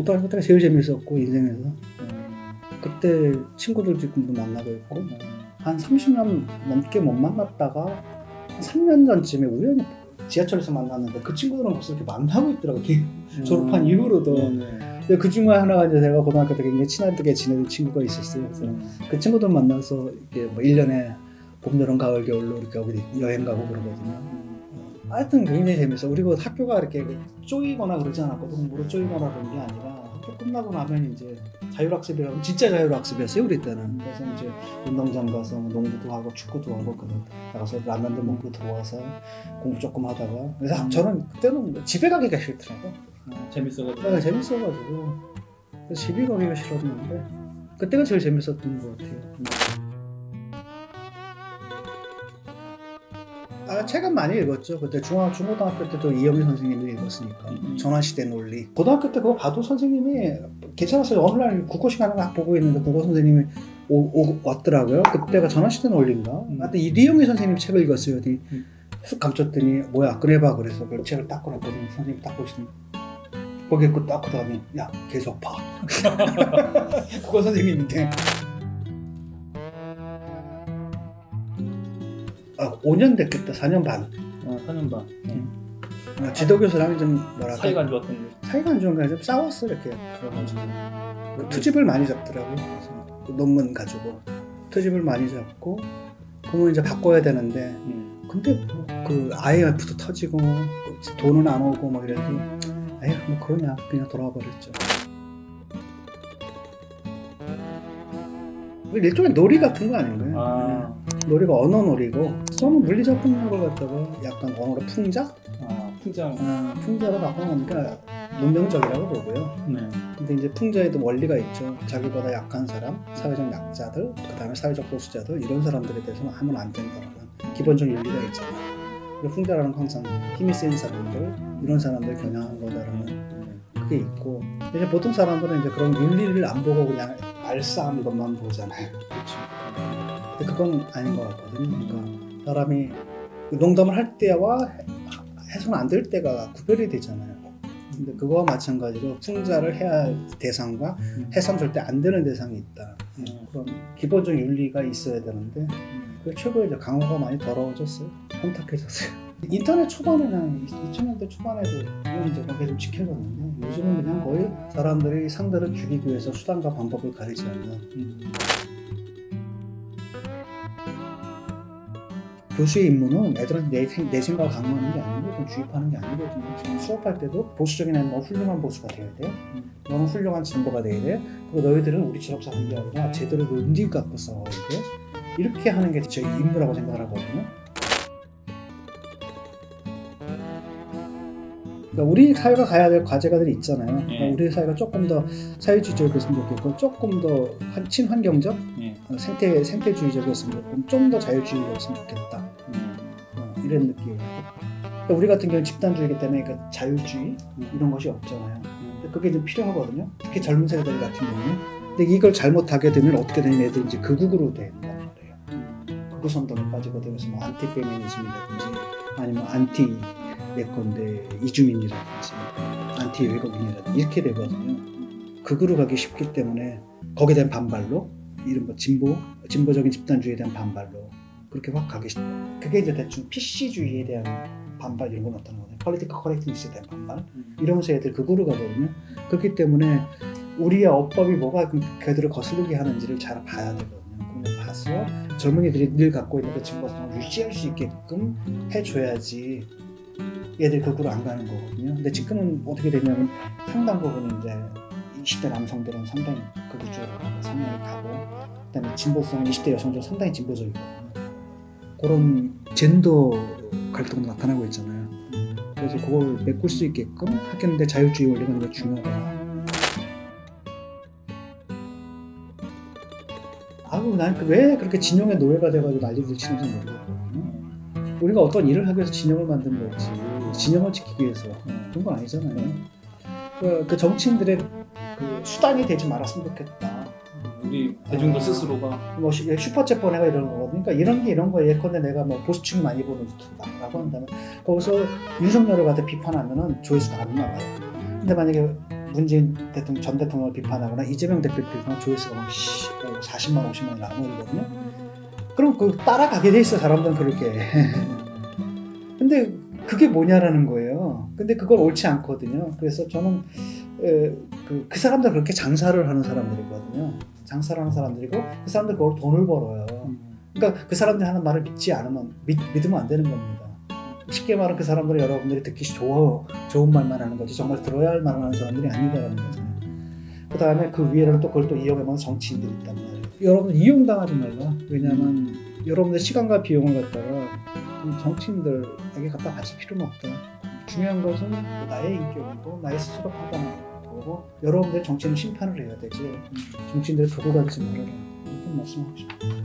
고등학교 때가 제일 재밌었고 인생에서 그때 친구들 지금도 만나고 있고 한 30년 넘게 못 만났다가 한 3년 전쯤에 우연히 지하철에서 만났는데 그 친구들은 벌써 이렇게 만나고 있더라고요. 졸업한 이후로도. 근데 그 중에 하나가 이제 제가 고등학교 때 굉장히 친하게 지내는 친구가 있었어요. 그래서 그 친구들 만나서 이렇게 뭐 1년에 봄, 여름, 가을, 겨울로 이렇게 어디 여행 가고 그러거든요. 하여튼 굉장히 재밌어. 그리고 학교가 이렇게 쪼이거나 그러지 않았거든. 공부로 쪼이거나 그런 게 아니라 학교 끝나고 나면 이제 자율학습이라고 진짜 자율학습이었어요 우리 때는. 그래서 이제 운동장 가서 뭐 농구도 하고 축구도 하고 나가서 라면도 먹고 들어와서 공부 조금 하다가 그래서 저는 그때는 집에 가기가 싫더라고. 재밌어가지고. 네, 재밌어가지고 그래서 집에 가기가 싫었는데 그때가 제일 재밌었던 것 같아요. 책은 많이 읽었죠. 그때 중고등학교 때도 이영희 선생님을 읽었으니까. 전환시대 논리. 고등학교 때 그거 봐도 선생님이 괜찮았어요. 어느 날 국어 시간에 막 보고 있는데 국어 선생님이 왔더라고요. 그때가 전환시대 논리인가? 하여튼 이영희 선생님 책을 읽었어요. 쑥 감췄더니 뭐야 그래봐 그래서 그 책을 딱 꺼냈거든요. 선생님이 딱 보시더니 거기에 그 딱 그다음에 야 계속 봐. 국어 선생님인데 5년 됐겠다. 4년 반. 4년 반. 지도교수랑 좀 뭐랄까 사이가 안 좋았던 게. 사이가 안 좋은 게 아니라 좀 싸웠어 이렇게. 그래가지고 투집을 많이 잡더라고요. 그래서 논문 가지고 투집을 많이 잡고 그러면 이제 바꿔야 되는데 근데 그 IMF도 터지고 돈은 안 오고 막 이래서 에휴 뭐 그러냐 그냥 돌아와 버렸죠. 일종의 놀이 같은 거 아닌가요? 놀이가 언어 놀이고 저는 물리적 폭력을 갖다가 약간 언어로 풍자? 풍자로 바꿔놓으니까 문명적이라고 보고요. 근데 이제 풍자에도 원리가 있죠. 자기보다 약한 사람, 사회적 약자들, 그 다음에 사회적 보수자들 이런 사람들에 대해서는 하면 안 된다는 기본적 윤리가 있잖아요. 풍자라는 건 항상 힘이 센 사람들, 이런 사람들 겨냥한 거다라는 그게 있고 이제 보통 사람들은 이제 그런 윤리를 안 보고 그냥 말싸움 것만 보잖아요. 그렇죠. 근데 그건 아닌 것 같거든요. 그러니까 사람이 농담을 할 때와 해서는 안 될 때가 구별이 되잖아요. 근데 그거와 마찬가지로 풍자를 해야 할 대상과 해서는 절대 안 되는 대상이 있다. 그런 기본적 윤리가 있어야 되는데 그 최고의 강호가 많이 더러워졌어요. 혼탁해졌어요. 인터넷 초반에는 2000년대 초반에도 이런 제가 계속 지켜졌는데 요즘은 그냥 거의 사람들이 상대를 죽이기 위해서 수단과 방법을 가리지 않는 교수의 임무는 애들한테 내 생각을 강요하는 게 아니고 주입하는 게 아니거든요. 지금 수업할 때도 보수적인 애는 뭐 훌륭한 보수가 되어야 돼. 너는 훌륭한 진보가 되어야 돼. 그리고 너희들은 우리처럼 사는 게 아니라 제대로 논리 갖고 싸워야 돼. 이렇게 하는 게 제 임무라고 생각을 하거든요. 그러니까 우리 사회가 가야 될 과제가들이 있잖아요. 그러니까 우리 사회가 조금 더 사회주의적이었으면 좋겠고 조금 더 친환경적, 생태주의적이었으면 좋겠고 좀 더 자율주의였으면 좋겠다. 이런 느낌이고 그러니까 우리 같은 경우는 집단주의이기 때문에 그러니까 자율주의 이런 것이 없잖아요. 근데 그게 좀 필요하거든요. 특히 젊은 세대들 같은 경우는. 근데 이걸 잘못하게 되면 어떻게 되냐면 애들이 이제 극우로 된단 말이에요. 극우 선동에 빠지게 되면서 뭐 안티 페미니즘이라든지 아니면 안티 예컨대 이주민이라든지 안티 외국인이라든지 이렇게 되거든요. 극으로 가기 쉽기 때문에 거기에 대한 반발로 이른바 진보적인 집단주의에 대한 반발로 그렇게 확 가기 쉽다. 그게 이제 대충 PC주의에 대한 반발 이런 건 나타나는 거예요. Political Correctness에 대한 반발 이러면서 애들 극으로 가거든요. 그렇기 때문에 우리의 어법이 뭐가 그들을 거슬리게 하는지를 잘 봐야 되거든요. 그런 걸 봐서 젊은이들이 늘 갖고 있는 그 진보성을 유지할 수 있게끔 해줘야지 얘들 극으로 안 가는 거거든요. 근데 지금은 어떻게 되냐면 상당 부분 이제 20대 남성들은 상당히 극우 쪽으로 상당히 가고 그다음에 진보성 20대 여성들은 상당히 진보적이거든요. 그런 젠더 갈등도 나타나고 있잖아요. 그래서 그걸 메꿀 수 있게끔 하겠는데 자율주의 원리가 되게 중요하다. 난 왜 그렇게 진영의 노예가 돼가지고 난리를 치는지 모르겠거든요. 우리가 어떤 일을 하기 위해서 진영을 만든 거지 진영을 지키기 위해서 그런 건 아니잖아요. 그 정치인들의 그 수단이 되지 말았으면 좋겠다. 우리 대중도 스스로가 뭐 슈퍼챗 보내가 이런 거거든요. 그러니까 이런 거 예컨대 내가 뭐 보수층이 많이 보는 유튜브라고 한다면 거기서 윤석열을 갖다 비판하면은 조회수가 안 나와요. 근데 만약에 문재인 대통령 전 대통령을 비판하거나 이재명 대표를 비판하면 조회수가 막 40만 50만이 나머리거든요. 그럼 그 따라가게 돼 있어 사람들은 그렇게. 근데 그게 뭐냐라는 거예요. 근데 그건 옳지 않거든요. 그래서 저는 그 사람들 그렇게 장사를 하는 사람들이거든요. 장사를 하는 사람들이고 그 사람들 그걸 돈을 벌어요. 그러니까 그 사람들이 하는 말을 믿지 않으면 믿으면 안 되는 겁니다. 쉽게 말하면 그 사람들은 여러분들이 듣기 좋은 말만 하는 거지 정말 들어야 할 말을 하는 사람들이 아니다라는 거잖아요. 그 다음에 그 위에는 또 그걸 또 이용해먹는 정치인들이 있단 말이에요. 여러분 이용당하지 말라. 왜냐하면 여러분들 시간과 비용을 갖다가 이 정치인들에게 갖다 바칠 필요는 없다. 중요한 것은 나의 인격이고 나의 스스로 판단하는 거고 여러분들 정치는 심판을 해야 되지 정치인들을 두고 가지 말아라. 이렇게 말씀하고 싶어요.